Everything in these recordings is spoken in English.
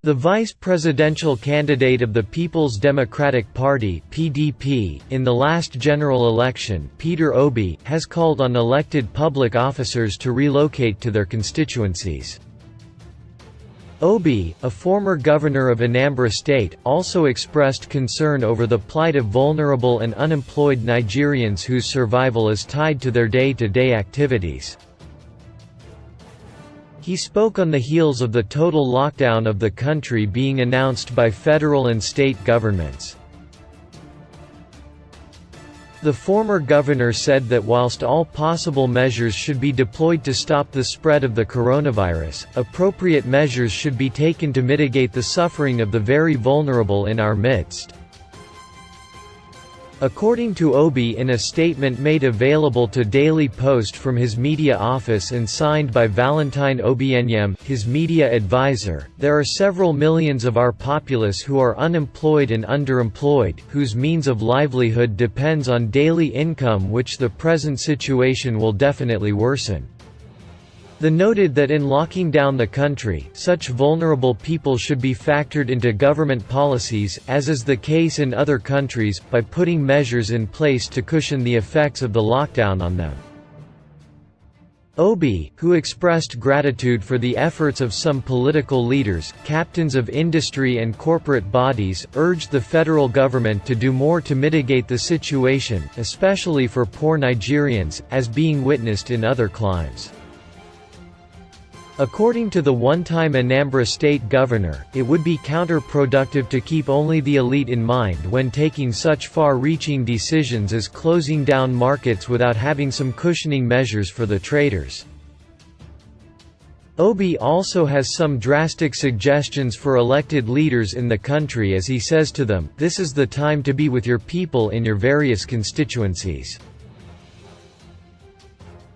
The vice presidential candidate of the People's Democratic Party (PDP) in the last general election, Peter Obi, has called on elected public officers to relocate to their constituencies. Obi, a former governor of Anambra State, also expressed concern over the plight of vulnerable and unemployed Nigerians whose survival is tied to their day-to-day activities. He spoke on the heels of the total lockdown of the country being announced by federal and state governments. The former governor said that whilst all possible measures should be deployed to stop the spread of the coronavirus, appropriate measures should be taken to mitigate the suffering of the very vulnerable in our midst. According to Obi, in a statement made available to Daily Post from his media office and signed by Valentine Obianyem, his media advisor, there are several millions of our populace who are unemployed and underemployed, whose means of livelihood depends on daily income, which the present situation will definitely worsen. They noted that in locking down the country, such vulnerable people should be factored into government policies, as is the case in other countries, by putting measures in place to cushion the effects of the lockdown on them. Obi, who expressed gratitude for the efforts of some political leaders, captains of industry and corporate bodies, urged the federal government to do more to mitigate the situation, especially for poor Nigerians, as being witnessed in other climes. According to the one-time Anambra State governor, it would be counterproductive to keep only the elite in mind when taking such far-reaching decisions as closing down markets without having some cushioning measures for the traders. Obi also has some drastic suggestions for elected leaders in the country, as he says to them, "This is the time to be with your people in your various constituencies."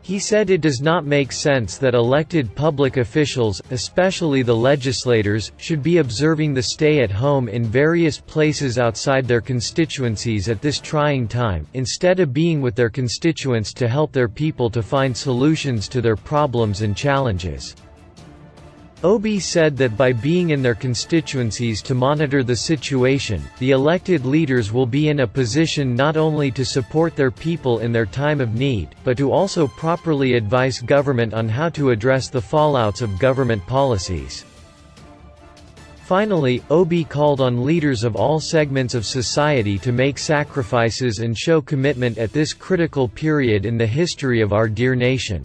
He said it does not make sense that elected public officials, especially the legislators, should be observing the stay-at-home in various places outside their constituencies at this trying time, instead of being with their constituents to help their people to find solutions to their problems and challenges. Obi said that by being in their constituencies to monitor the situation, the elected leaders will be in a position not only to support their people in their time of need, but to also properly advise government on how to address the fallouts of government policies. Finally, Obi called on leaders of all segments of society to make sacrifices and show commitment at this critical period in the history of our dear nation.